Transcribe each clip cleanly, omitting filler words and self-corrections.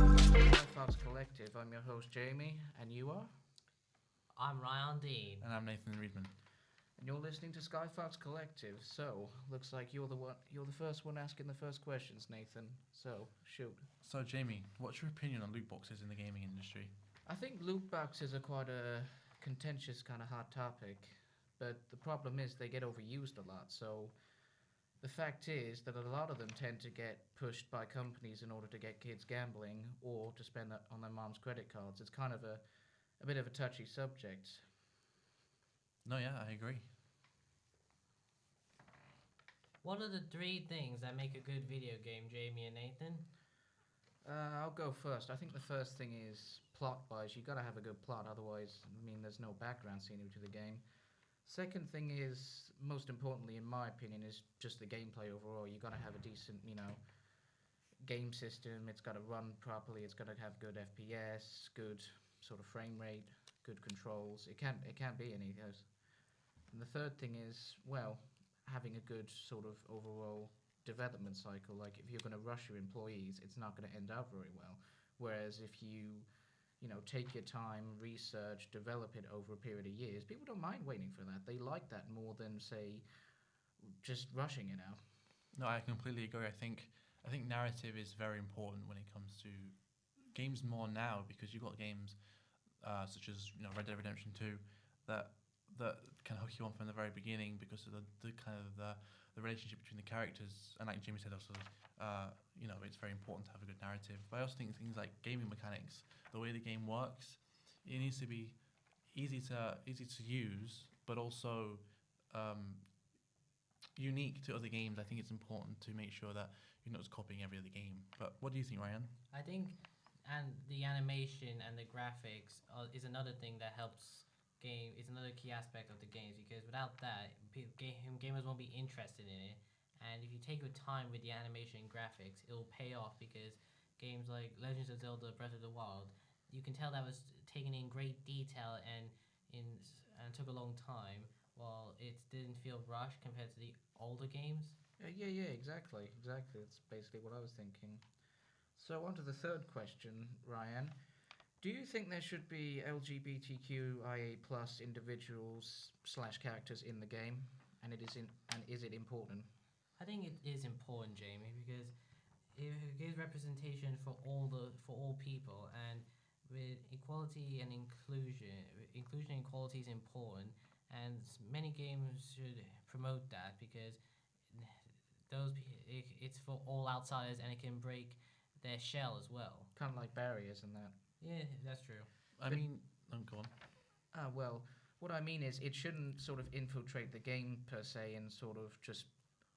Slyfox Collective. I'm your host Jamie, and you are? I'm Ryan Dean. And I'm Nathan Reedman. And you're listening to Skyfox Collective. So, looks like you're the first one asking the first questions, Nathan. So, shoot. So, Jamie, what's your opinion on loot boxes in the gaming industry? I think loot boxes are quite a contentious kind of hot topic, but the problem is they get overused a lot. So, the fact is that a lot of them tend to get pushed by companies in order to get kids gambling or to spend that on their mom's credit cards. It's kind of a bit of a touchy subject. No, yeah, I agree. What are the three things that make a good video game, Jamie and Nathan? I'll go first. I think the first thing is plot-wise. You got to have a good plot, otherwise, I mean, there's no background scenery to the game. Second thing is, most importantly, in my opinion, is just the gameplay overall. You got to have a decent, game system. It's got to run properly. It's got to have good FPS, good sort of frame rate, good controls. It can't be any of those. And the third thing is, well, having a good sort of overall development cycle. Like if you're going to rush your employees, it's not going to end up very well. Whereas if you take your time, research, develop it over a period of years, people don't mind waiting for that. They like that more than, say, just rushing it out. No, I completely agree. I think narrative is very important when it comes to games more now, because you've got games such as Red Dead Redemption 2 that can hook you on from the very beginning because of the kind of the relationship between the characters, and like Jimmy said also, it's very important to have a good narrative. But I also think things like gaming mechanics, the way the game works, it needs to be easy to use, but also unique to other games. I think it's important to make sure that you're not just copying every other game. But what do you think, Ryan? I think, and the animation and the graphics is another thing that helps game. It's another key aspect of the games, because without that, gamers won't be interested in it. And if you take your time with the animation and graphics, it'll pay off, because games like Legends of Zelda: Breath of the Wild, you can tell that was taken in great detail and took a long time, while it didn't feel rushed compared to the older games. Yeah, exactly. That's basically what I was thinking. So on to the third question, Ryan. Do you think there should be LGBTQIA plus individuals / characters in the game, and is it important? I think it is important, Jamie, because it gives representation for all people, and with equality and inclusion and equality is important, and many games should promote that, because it's for all outsiders, and it can break their shell as well. Kind of like barriers and that. Yeah, that's true. Go on. Well, what I mean is it shouldn't sort of infiltrate the game per se and sort of just,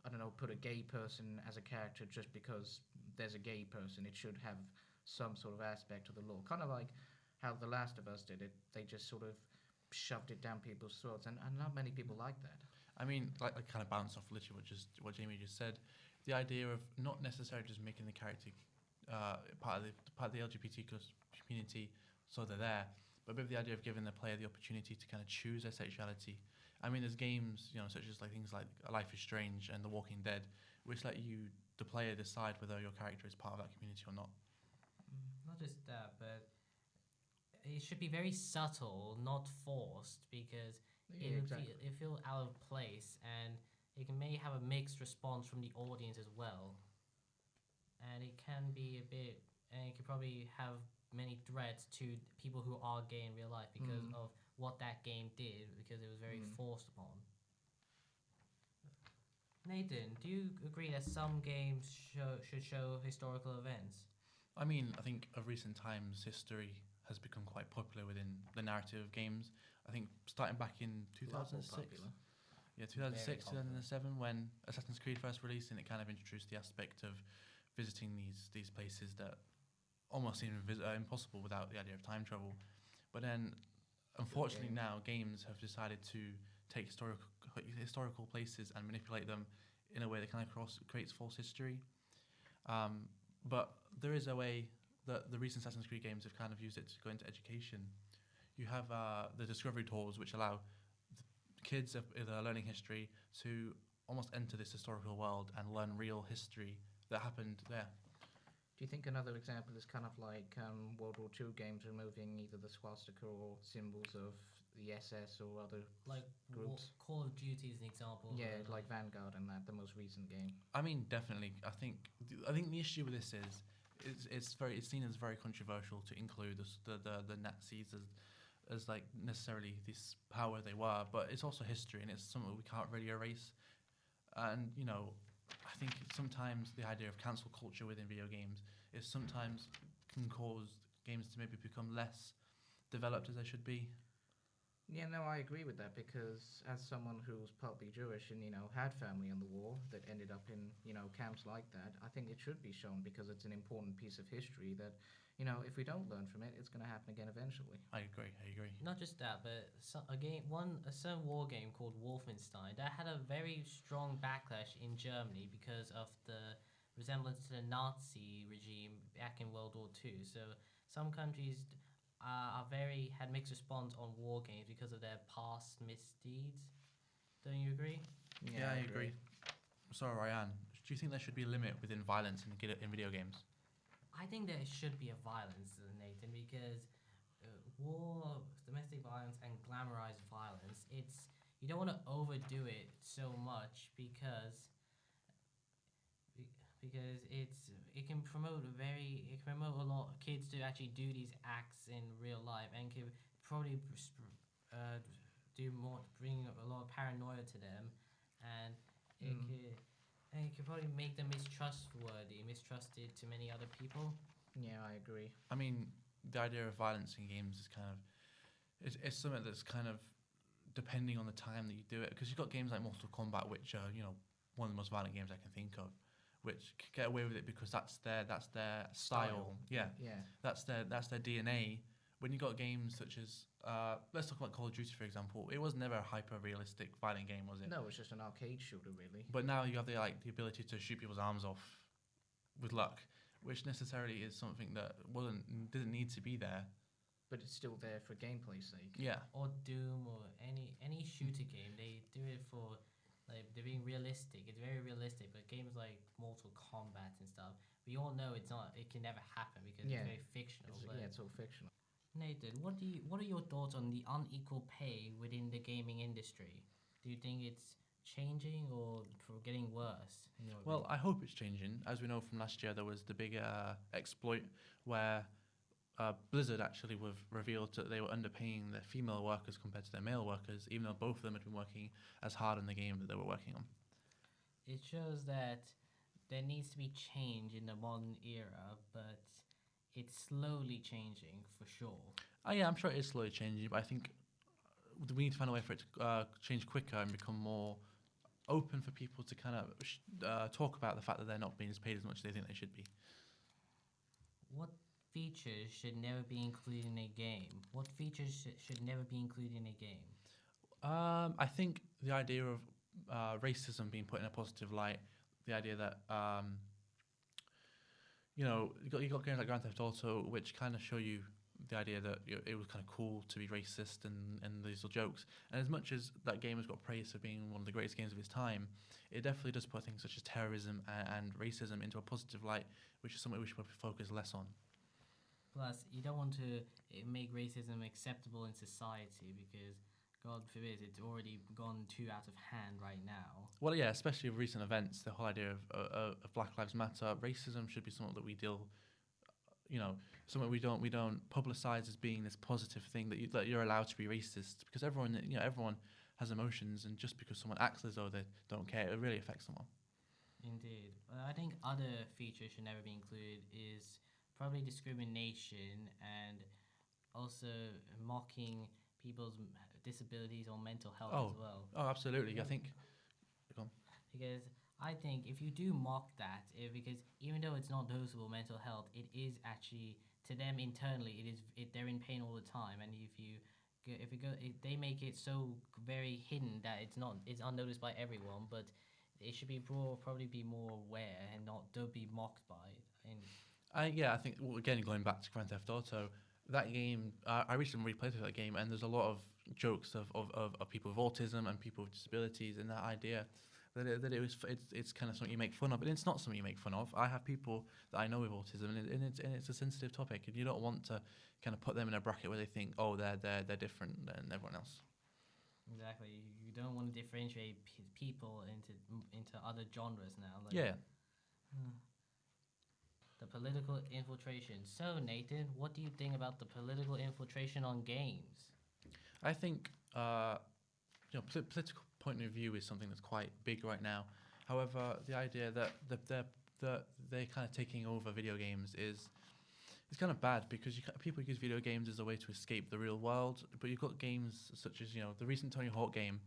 I don't know, put a gay person as a character just because there's a gay person. It should have some sort of aspect to the lore. Kind of like how The Last of Us did it. They just sort of shoved it down people's throats, and not many people like that. I mean, like kind of bounce off literally what Jamie just said. The idea of not necessarily just making the character part of the LGBT community, so they're there, but maybe the idea of giving the player the opportunity to kind of choose their sexuality. I mean, there's games, such as like things like Life is Strange and The Walking Dead, which let you, the player, decide whether your character is part of that community or not. Not just that, but it should be very subtle, not forced, because it feel out of place, and it may have a mixed response from the audience as well. And it can be a bit, and it could probably have many threats to people who are gay in real life because of what that game did, because it was very forced upon. Nathan, do you agree that some games should show historical events? I mean, I think of recent times, history has become quite popular within the narrative of games. I think starting back in 2006. Yeah, 2006, 2007, when Assassin's Creed first released, and it kind of introduced the aspect of visiting these places that almost seem impossible without the idea of time travel. But then, unfortunately, now games have decided to take historical places and manipulate them in a way that kind of creates false history. But there is a way that the recent Assassin's Creed games have kind of used it to go into education. You have the discovery tours, which allow kids if they're learning history to almost enter this historical world and learn real history that happened there. Do you think another example is kind of like World War II games removing either the swastika or symbols of the SS or other Like groups? Call of Duty is an example. Of Yeah, a, like Vanguard and that, the most recent game. I mean, definitely. I think the issue with this is it's seen as very controversial to include the Nazis as like necessarily this power they were, but it's also history and it's something we can't really erase. And I think sometimes the idea of cancel culture within video games is sometimes can cause games to maybe become less developed as they should be. Yeah, no, I agree with that because as someone who's partly Jewish and had family in the war that ended up in camps like that, I think it should be shown because it's an important piece of history that if we don't learn from it, it's going to happen again eventually. I agree. not just that, but a certain war game called Wolfenstein that had a very strong backlash in Germany because of the resemblance to the Nazi regime back in World War II. So some countries had mixed response on war games because of their past misdeeds. Don't you agree? Yeah, I agree. So, Ryan, do you think there should be a limit within violence in video games? I think there should be a violence, Nathan, because war, domestic violence, and glamorized violence. You don't want to overdo it so much because it can promote a lot of kids to actually do these acts in real life and can probably bring a lot of paranoia to them, and it could probably make them mistrusted to many other people. Yeah, I agree. I mean, the idea of violence in games is kind of it's something that's kind of depending on the time that you do it, because you've got games like Mortal Kombat, which are one of the most violent games I can think of, which get away with it because that's their style. Yeah, that's their DNA. When you got games such as let's talk about Call of Duty, for example, it was never a hyper realistic violent game, was it? No, it's just an arcade shooter, really. But now you have the ability to shoot people's arms off with luck, which necessarily is something that didn't need to be there. But it's still there for gameplay's sake. Yeah. Or Doom or any shooter game, they do it for like they're being realistic. It's very realistic. But games like Mortal Kombat and stuff, we all know it's not. It can never happen because it's very fictional. It's all fictional. Nathan, what are your thoughts on the unequal pay within the gaming industry? Do you think it's changing or getting worse? Well, I hope it's changing. As we know from last year, there was the big exploit where Blizzard actually revealed that they were underpaying their female workers compared to their male workers, even though both of them had been working as hard on the game that they were working on. It shows that there needs to be change in the modern era, but it's slowly changing for sure. Yeah, I'm sure it is slowly changing, but I think we need to find a way for it to change quicker and become more open for people to kind of talk about the fact that they're not being paid as much as they think they should be. What features should never be included in a game? What features should never be included in a game? I think the idea of racism being put in a positive light, the idea that you got games like Grand Theft Auto, which kind of show you the idea that it was kind of cool to be racist and these little jokes. And as much as that game has got praise for being one of the greatest games of its time, it definitely does put things such as terrorism and racism into a positive light, which is something we should probably focus less on. Plus, you don't want to make racism acceptable in society because, God forbid, it's already gone too out of hand right now. Well, yeah, especially with recent events, the whole idea of Black Lives Matter, racism should be something that we deal, something we don't publicize as being this positive thing that you're allowed to be racist, because everyone has emotions, and just because someone acts as though they don't care, it really affects someone. Indeed. I think other features should never be included is probably discrimination and also mocking people's disabilities or mental health as well. Oh, absolutely. I think... Because I think if you do mock that, because even though it's not noticeable mental health, it is actually, to them internally, they're in pain all the time. And they make it so very hidden that it's unnoticed by everyone, but it should be probably be more aware and don't be mocked by it. I think, again, going back to Grand Theft Auto, that game, I recently replayed that game, and there's a lot of jokes of people with autism and people with disabilities, and that idea it's kind of something you make fun of, but it's not something you make fun of. I have people that I know with autism, and it's a sensitive topic, and you don't want to kind of put them in a bracket where they think, oh, they're different than everyone else. Exactly. You don't want to differentiate people into other genres now. Like, Yeah. The political infiltration. So, Nathan, what do you think about the political infiltration on games? I think political point of view is something that's quite big right now. However, the idea that they're kind of taking over video games is kind of bad, because people use video games as a way to escape the real world. But you've got games such as the recent Tony Hawk game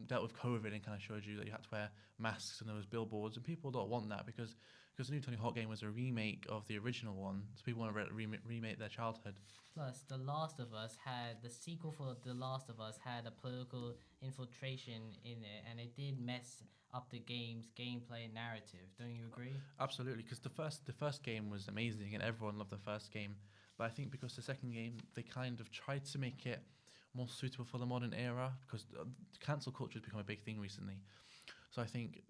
dealt with COVID and kind of showed you that you had to wear masks and there was billboards, and people don't want that because the new Tony Hawk game was a remake of the original one, so people want to remake their childhood. Plus, the sequel for The Last of Us had a political infiltration in it, and it did mess up the game's gameplay and narrative. Don't you agree? Absolutely, because the first game was amazing and everyone loved the first game, but I think because the second game, they kind of tried to make it more suitable for the modern era, because cancel culture has become a big thing recently. So I think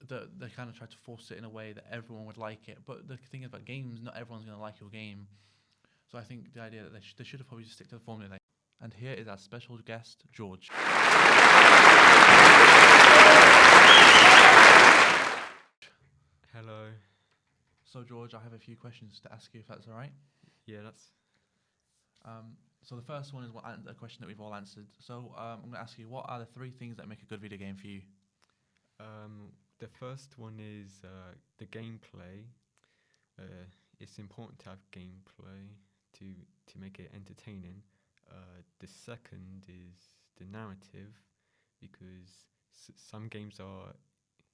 they kind of tried to force it in a way that everyone would like it. But the thing about games, not everyone's going to like your game. So I think the idea that they should have probably just stick to the formula. And here is our special guest, George. Hello. So George, I have a few questions to ask you, if that's all right. Yeah, that's... So the first one is a question that we've all answered. So I'm going to ask you, what are the 3 things that make a good video game for you? The first one is the gameplay. It's important to have gameplay to make it entertaining. The second is the narrative, because some games are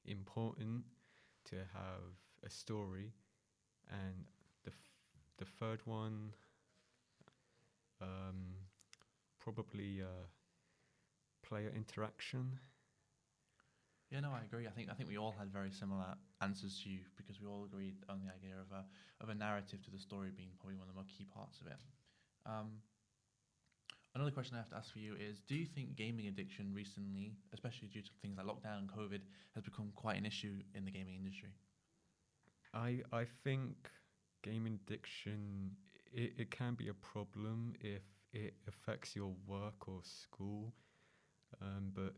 important to have a story, and the third one probably player interaction. Yeah, no, I agree. I think we all had very similar answers to you, because we all agreed on the idea of a narrative to the story being probably one of the more key parts of it. Another question I have to ask for you is, do you think gaming addiction recently, especially due to things like lockdown and COVID, has become quite an issue in the gaming industry? I think gaming addiction, it can be a problem if it affects your work or school, but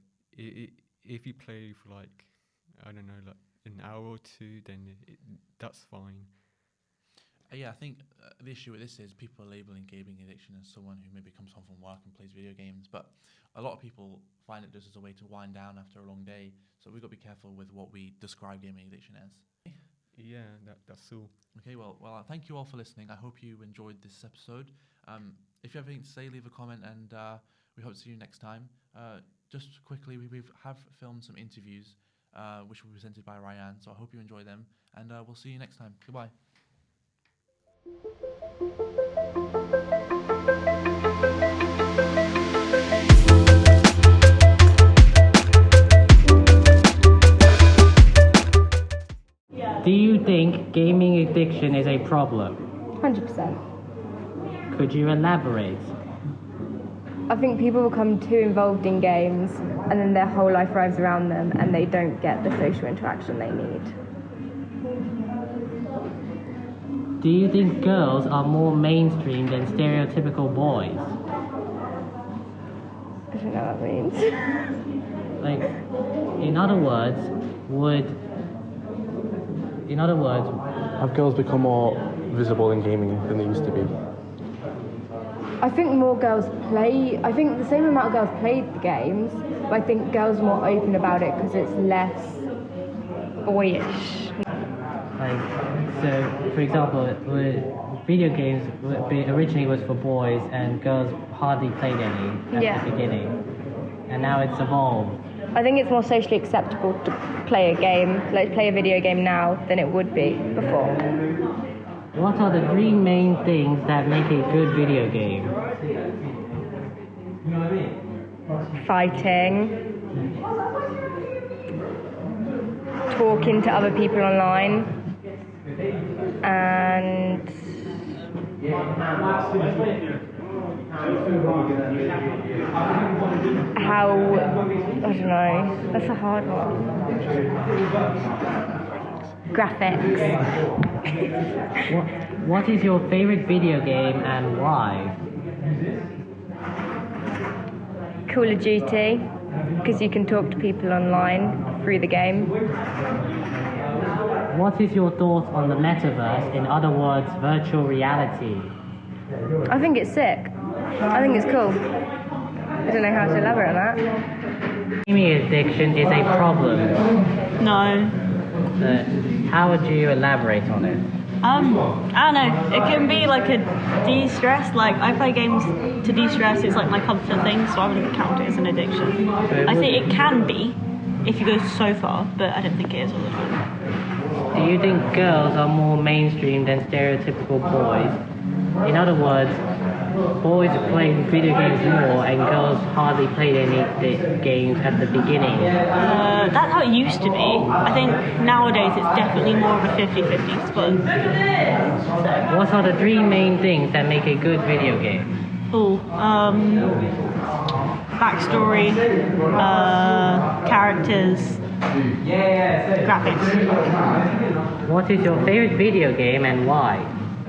if you play for like an hour or two, then that's fine. Yeah, I think the issue with this is people are labeling gaming addiction as someone who maybe comes home from work and plays video games, but a lot of people find it just as a way to wind down after a long day, so we've got to be careful with what we describe gaming addiction as. Yeah, that's all. Okay, well, thank you all for listening. I hope you enjoyed this episode. If you have anything to say, leave a comment, and we hope to see you next time. Just quickly, we have filmed some interviews, which will be presented by Ryan, so I hope you enjoy them, and we'll see you next time. Goodbye. Do you think gaming addiction is a problem? 100%. Could you elaborate? I think people become too involved in games and then their whole life revolves around them and they don't get the social interaction they need. Do you think girls are more mainstream than stereotypical boys? I don't know what that means. Like, in other words, have girls become more visible in gaming than they used to be? I think more girls play, I think the same amount of girls played the games, but I think girls are more open about it because it's less boyish. like, so, for example, video games originally was for boys and girls hardly played any at the beginning, and now it's evolved. I think it's more socially acceptable to play a game, like play a video game now than it would be before. What are the 3 main things that make a good video game? Fighting, talking to other people online, and how, I don't don't know. That's a hard one. Graphics. What is your favorite video game and why? Call of Duty, because you can talk to people online through the game. What is your thoughts on the metaverse, in other words, virtual reality? I think it's sick. I think it's cool. I don't know how to elaborate on that. Gaming addiction is a problem. No. How would you elaborate on it? I don't know. It can be like a de-stress. Like I play games to de-stress. It's like my comfort thing, so I wouldn't count it as an addiction. I think it can be if you go so far, but I don't think it is all the time. Do you think girls are more mainstream than stereotypical boys? In other words, boys play video games more and girls hardly played any games at the beginning. That's how it used to be. I think nowadays it's definitely more of a 50-50 split. What are the three main things that make a good video game? Backstory, characters, graphics. What is your favorite video game and why?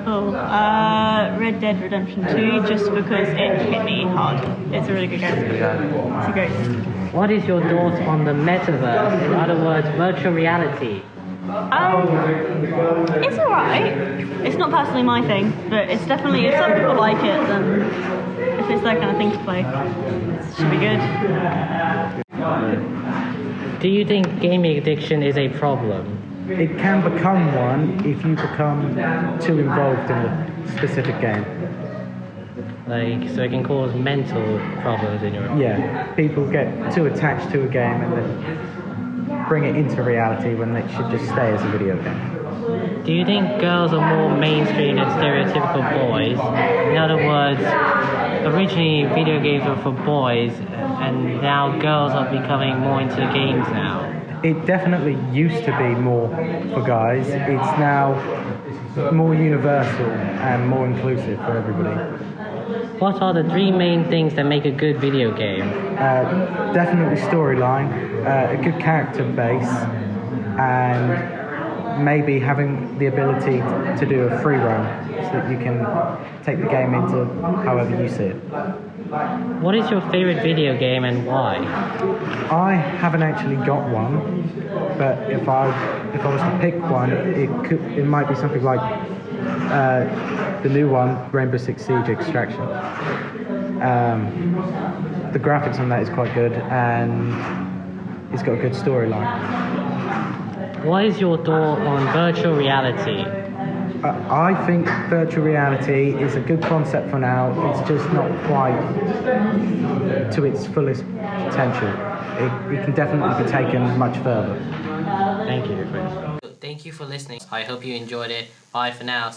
Red Dead Redemption 2, just because it hit me hard. It's a really good game. It's a great game. What is your thoughts on the metaverse, in other words, virtual reality? It's alright. It's not personally my thing, but it's definitely, if some people like it, then if it's that kind of thing to play, it should be good. Do you think gaming addiction is a problem? It can become one if you become too involved in a specific game. Like, so it can cause mental problems in your life? Yeah, people get too attached to a game and then bring it into reality when it should just stay as a video game. Do you think girls are more mainstream than stereotypical boys? In other words, originally video games were for boys, and now girls are becoming more into games now. It definitely used to be more for guys. It's now more universal and more inclusive for everybody. What are the three main things that make a good video game? Definitely storyline, a good character base, and maybe having the ability to do a free roam so that you can take the game into however you see it. What is your favorite video game and why? I haven't actually got one, but if I was to pick one, it might be something like the new one, Rainbow Six Siege Extraction. The graphics on that is quite good, and it's got a good storyline. What is your thought on virtual reality? I think virtual reality is a good concept for now. It's just not quite to its fullest potential. It can definitely be taken much further. Thank you. Thank you for listening. I hope you enjoyed it. Bye for now.